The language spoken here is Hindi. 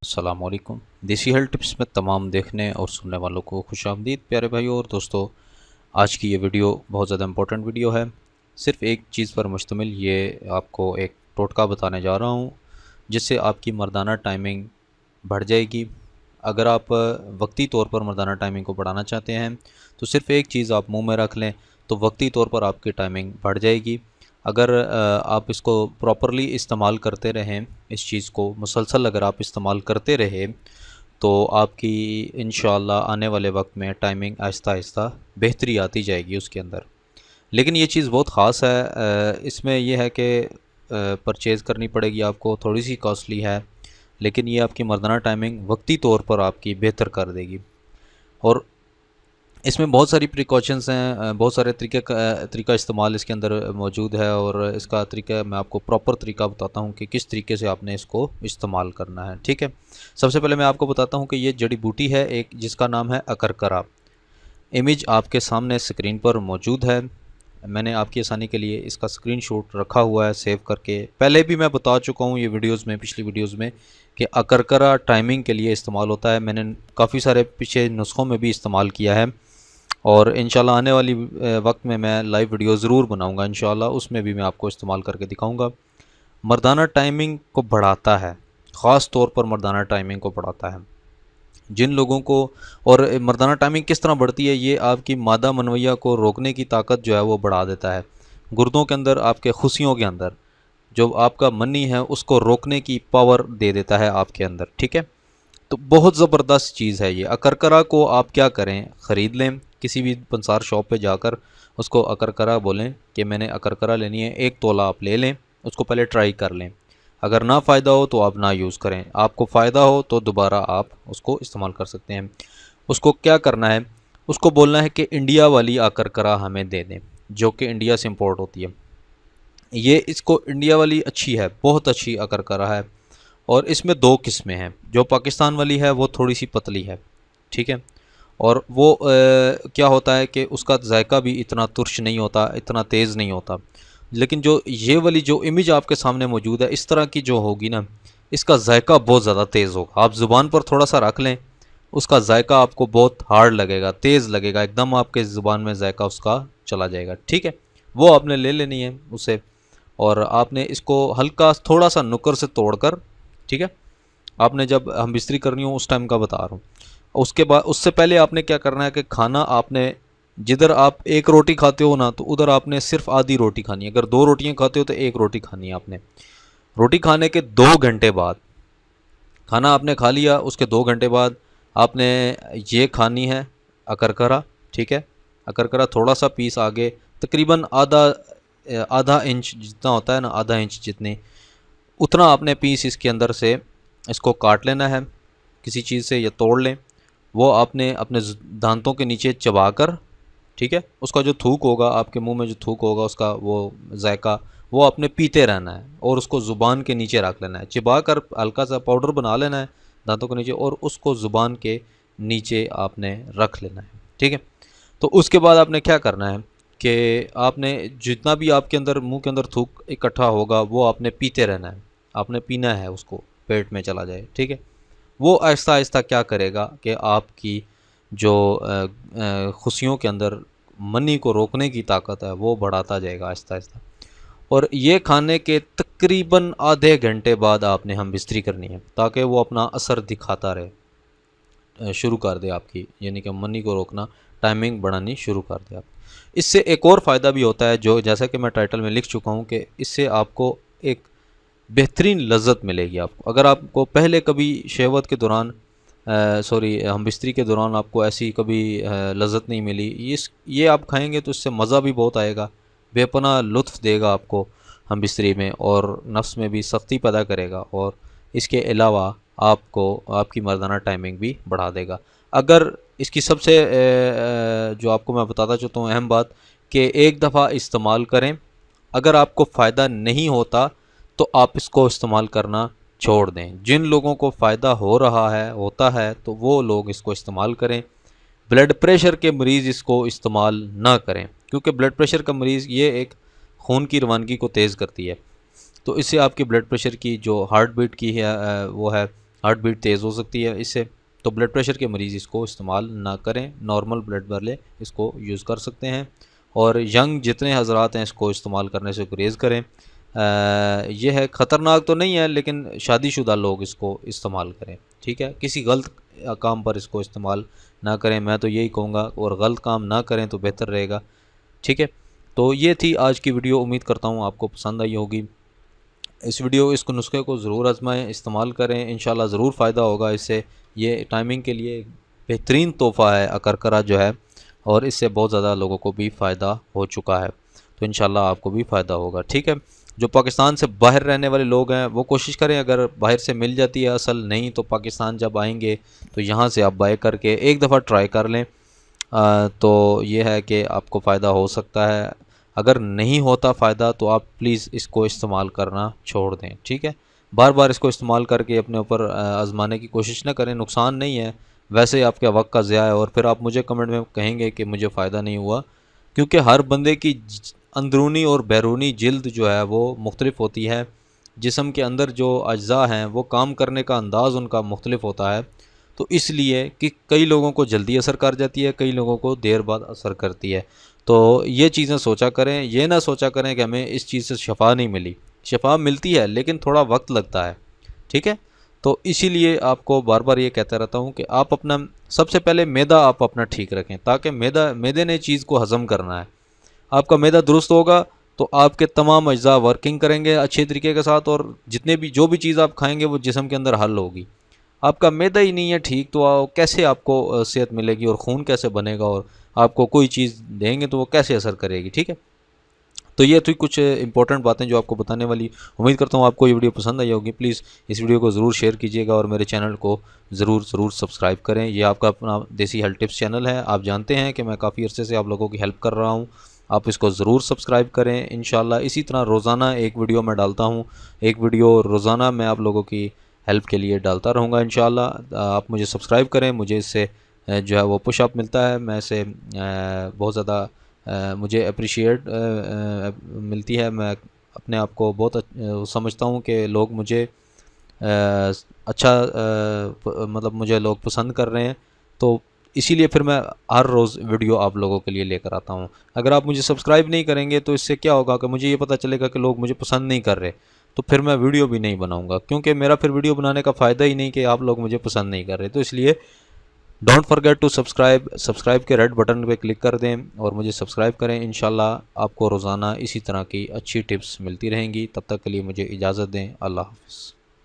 अस्सलामुअलैकुम। देसी हेल्थ टिप्स में तमाम देखने और सुनने वालों को खुशामदीद प्यारे भाई और दोस्तों। आज की ये वीडियो बहुत ज़्यादा इम्पोर्टेंट वीडियो है। सिर्फ एक चीज़ पर मुश्तमिल ये आपको एक टोटका बताने जा रहा हूँ जिससे आपकी मर्दाना टाइमिंग बढ़ जाएगी। अगर आप वक्ती तौर पर मर्दाना टाइमिंग को बढ़ाना चाहते हैं तो सिर्फ एक चीज़ आप मुंह में रख लें तो वक्ती तौर पर आपकी टाइमिंग बढ़ जाएगी। अगर आप इसको प्रॉपरली इस्तेमाल करते रहें, इस चीज़ को मुसलसल अगर आप इस्तेमाल करते रहे तो आपकी इंशाअल्लाह आने वाले वक्त में टाइमिंग आहिस्ता आहिस्ता बेहतरी आती जाएगी उसके अंदर। लेकिन ये चीज़ बहुत ख़ास है, इसमें यह है कि परचेज़ करनी पड़ेगी आपको, थोड़ी सी कॉस्टली है लेकिन ये आपकी मर्दाना टाइमिंग वक्ती तौर पर आपकी बेहतर कर देगी। और इसमें बहुत सारी प्रिकॉशंस हैं, बहुत सारे तरीका इस्तेमाल इसके अंदर मौजूद है और इसका तरीका मैं आपको प्रॉपर तरीका बताता हूँ कि किस तरीके से आपने इसको इस्तेमाल करना है। ठीक है, सबसे पहले मैं आपको बताता हूँ कि ये जड़ी बूटी है एक जिसका नाम है अकरकरा। इमेज आपके सामने स्क्रीन पर मौजूद है। मैंने आपकी आसानी के लिए इसका स्क्रीनशॉट रखा हुआ है सेव करके। पहले भी मैं बता चुका हूँ ये वीडियोज़ में, पिछली वीडियोज़ में, कि अकरकरा टाइमिंग के लिए इस्तेमाल होता है। मैंने काफ़ी सारे पीछे नुस्खों में भी इस्तेमाल किया है और इंशाल्लाह आने वाली वक्त में मैं लाइव वीडियो ज़रूर बनाऊंगा इंशाल्लाह, उसमें भी मैं आपको इस्तेमाल करके दिखाऊंगा। मर्दाना टाइमिंग को बढ़ाता है, ख़ास तौर पर मर्दाना टाइमिंग को बढ़ाता है जिन लोगों को। और मर्दाना टाइमिंग किस तरह बढ़ती है, ये आपकी मादा मनवैया को रोकने की ताकत जो है वो बढ़ा देता है। गुर्दों के अंदर, आपके खुशियों के अंदर जो आपका मनी है उसको रोकने की पावर दे देता है आपके अंदर। ठीक है, तो बहुत ज़बरदस्त चीज़ है ये। अकरकरा को आप क्या करें, ख़रीद लें किसी भी पंसार शॉप पे जाकर, उसको अकरकरा बोलें कि मैंने अकरकरा लेनी है, 1 तोला आप ले लें, उसको पहले ट्राई कर लें। अगर ना फ़ायदा हो तो आप ना यूज़ करें, आपको फ़ायदा हो तो दोबारा आप उसको इस्तेमाल कर सकते हैं। उसको क्या करना है, उसको बोलना है कि इंडिया वाली अकरकरा हमें दे दें जो कि इंडिया से इम्पोर्ट होती है। ये इसको इंडिया वाली अच्छी है, बहुत अच्छी अकरकरा है। और इसमें 2 किस्में हैं, जो पाकिस्तान वाली है वो थोड़ी सी पतली है। ठीक है, और वो क्या होता है कि उसका जायका भी इतना तुर्श नहीं होता, इतना तेज़ नहीं होता। लेकिन जो ये वाली जो इमेज आपके सामने मौजूद है इस तरह की जो होगी ना, इसका जायका बहुत ज़्यादा तेज़ होगा। आप ज़ुबान पर थोड़ा सा रख लें, उसका जायका आपको बहुत हार्ड लगेगा, तेज़ लगेगा, एकदम आपके ज़ुबान में जायका उसका चला जाएगा। ठीक है, वो आपने ले लेनी है उसे, और आपने इसको हल्का थोड़ा सा नुकर से तोड़कर, ठीक है, आपने जब हम बिस्तरी करनी हो उस टाइम का बता रहा हूँ। उसके बाद उससे पहले आपने क्या करना है कि खाना आपने, जिधर आप 1 रोटी खाते हो ना तो उधर आपने सिर्फ आधी रोटी खानी है। अगर 2 रोटियां खाते हो तो 1 रोटी खानी है आपने। रोटी खाने के 2 घंटे बाद, खाना आपने खा लिया उसके 2 घंटे बाद आपने ये खानी है अकरकरा। ठीक है, अकरकरा थोड़ा सा पीस आगे, तकरीबन आधा आधा इंच जितना होता है ना, आधा इंच जितने, उतना आपने पीस इसके अंदर से इसको काट लेना है किसी चीज़ से या तोड़ लें। वो आपने अपने दांतों के नीचे चबा कर, ठीक है, उसका जो थूक होगा, आपके मुंह में जो थूक होगा उसका वो जायका, वो आपने पीते रहना है और उसको ज़ुबान के नीचे रख लेना है। चिबा कर हल्का सा पाउडर बना लेना है दांतों के नीचे और उसको ज़ुबान के नीचे आपने रख लेना है। ठीक है, तो उसके बाद आपने क्या करना है कि आपने जितना भी आपके अंदर मुंह के अंदर थूक इकट्ठा होगा वो आपने पीते रहना है, आपने पीना है, उसको पेट में चला जाए। ठीक है, वो आहिस्ता आहिस्ता क्या करेगा कि आपकी जो खुशियों के अंदर मनी को रोकने की ताकत है वो बढ़ाता जाएगा आहिस्ता आहिस्ता। और ये खाने के तकरीबन आधे घंटे बाद आपने हम बिस्तरी करनी है ताकि वो अपना असर दिखाता रहे, शुरू कर दे आपकी, यानी कि मनी को रोकना, टाइमिंग बढ़ानी शुरू कर दे आप। इससे एक और फ़ायदा भी होता है जो जैसा कि मैं टाइटल में लिख चुका हूँ कि इससे आपको एक बेहतरीन लज़्ज़त मिलेगी। आपको अगर आपको पहले कभी शहवत के दौरान, सॉरी, हम बिस्तरी के दौरान आपको ऐसी कभी लज़्ज़त नहीं मिली, ये आप खाएंगे तो इससे मज़ा भी बहुत आएगा, बेपनाह लुत्फ़ देगा आपको हम बिस्तरी में, और नफ्स में भी सख्ती पैदा करेगा, और इसके अलावा आपको आपकी मर्दाना टाइमिंग भी बढ़ा देगा। अगर इसकी सबसे जो आपको मैं बताता चाहता हूँ अहम बात, कि एक दफ़ा इस्तेमाल करें, अगर आपको फ़ायदा नहीं होता तो आप इसको इस्तेमाल करना छोड़ दें। जिन लोगों को फ़ायदा हो रहा है, होता है, तो वो लोग इसको इस्तेमाल करें। ब्लड प्रेशर के मरीज़ इसको इस्तेमाल ना करें क्योंकि ब्लड प्रेशर का मरीज़, ये एक खून की रवानगी को तेज़ करती है, तो इससे आपके ब्लड प्रेशर की जो हार्ट बीट की है वो है हार्ट बीट तेज़ हो सकती है इससे। तो ब्लड प्रेशर के मरीज़ इसको इस्तेमाल ना करें, नॉर्मल ब्लड वाले इसको यूज़ कर सकते हैं। और यंग जितने हजरात हैं इसको इस्तेमाल करने से गुरेज़ करें। ये है ख़तरनाक तो नहीं है, लेकिन शादीशुदा लोग इसको इस्तेमाल करें, ठीक है। किसी गलत काम पर इसको इस्तेमाल ना करें, मैं तो यही कहूँगा, और गलत काम ना करें तो बेहतर रहेगा, ठीक है। तो ये थी आज की वीडियो, उम्मीद करता हूँ आपको पसंद आई होगी। इस नुस्खे को ज़रूर आजमाएं, इस्तेमाल करें, इंशाल्लाह ज़रूर फ़ायदा होगा इससे। ये टाइमिंग के लिए बेहतरीन तोहफ़ा है अकरकरा जो है, और इससे बहुत ज़्यादा लोगों को भी फ़ायदा हो चुका है। तो इंशाल्लाह आपको भी फ़ायदा होगा, ठीक है। जो पाकिस्तान से बाहर रहने वाले लोग हैं वो कोशिश करें, अगर बाहर से मिल जाती है असल, नहीं तो पाकिस्तान जब आएंगे तो यहाँ से आप बाय करके एक दफ़ा ट्राई कर लें। तो ये है कि आपको फ़ायदा हो सकता है। अगर नहीं होता फ़ायदा तो आप प्लीज़ इसको इस्तेमाल करना छोड़ दें, ठीक है। बार बार इसको इस्तेमाल करके अपने ऊपर आजमाने की कोशिश ना करें, नुकसान नहीं है, वैसे आपके वक्त का ज़िया है। और फिर आप मुझे कमेंट में कहेंगे कि मुझे फ़ायदा नहीं हुआ, क्योंकि हर बंदे की अंदरूनी और बैरूनी जिल्द जो है वो मुख्तलिफ होती है। जिस्म के अंदर जो अज्ज़ा हैं वो काम करने का अंदाज़ उनका मुख्तलिफ होता है। तो इसलिए कि कई लोगों को जल्दी असर कर जाती है, कई लोगों को देर बाद असर करती है। तो ये चीज़ें सोचा करें, ये ना सोचा करें कि हमें इस चीज़ से शफ़ा नहीं मिली। शफ़ा मिलती है लेकिन थोड़ा वक्त लगता है, ठीक है। तो इसीलिए आपको बार बार ये कहता रहता हूँ कि आप अपना सबसे पहले मैदा आप अपना ठीक रखें, ताकि मैदे ने चीज़ को हज़म करना है। आपका मैदा दुरुस्त होगा तो आपके तमाम अज्जा वर्किंग करेंगे अच्छे तरीके के साथ, और जितने भी जो भी चीज़ आप खाएंगे वो जिस्म के अंदर हल होगी। आपका मैदा ही नहीं है ठीक, तो कैसे आपको सेहत मिलेगी और खून कैसे बनेगा, और आपको कोई चीज़ देंगे तो वो कैसे असर करेगी, ठीक है। तो ये थी कुछ इंपॉर्टेंट बातें जो आपको बताने वाली। उम्मीद करता हूँ आपको ये वीडियो पसंद आई होगी। प्लीज़ इस वीडियो को ज़रूर शेयर कीजिएगा और मेरे चैनल को ज़रूर सब्सक्राइब करें। ये आपका अपना देसी हेल्थ टिप्स चैनल है, आप जानते हैं कि मैं काफ़ी अरसे से आप लोगों की हेल्प कर रहा हूँ। आप इसको ज़रूर सब्सक्राइब करें। इंशाल्लाह इसी तरह रोज़ाना एक वीडियो मैं डालता हूँ, एक वीडियो रोज़ाना मैं आप लोगों की हेल्प के लिए डालता रहूँगा इंशाल्लाह। आप मुझे सब्सक्राइब करें, मुझे इससे जो है वो पुश अप मिलता है, मैं इसे बहुत ज़्यादा मुझे अप्रिशिएट मिलती है। मैं अपने आप को बहुत समझता हूँ कि लोग मुझे अच्छा मतलब मुझे लोग पसंद कर रहे हैं, तो इसीलिए फिर मैं हर रोज़ वीडियो आप लोगों के लिए लेकर आता हूँ। अगर आप मुझे सब्सक्राइब नहीं करेंगे तो इससे क्या होगा कि मुझे ये पता चलेगा कि लोग मुझे पसंद नहीं कर रहे, तो फिर मैं वीडियो भी नहीं बनाऊँगा, क्योंकि मेरा फिर वीडियो बनाने का फ़ायदा ही नहीं कि आप लोग मुझे पसंद नहीं कर रहे। तो इसलिए डोंट फॉरगेट टू सब्सक्राइब के रेड बटन पे क्लिक कर दें और मुझे सब्सक्राइब करें। इंशाल्लाह आपको रोज़ाना इसी तरह की अच्छी टिप्स मिलती रहेंगी। तब तक के लिए मुझे इजाज़त दें। अल्लाह हाफ़िज़।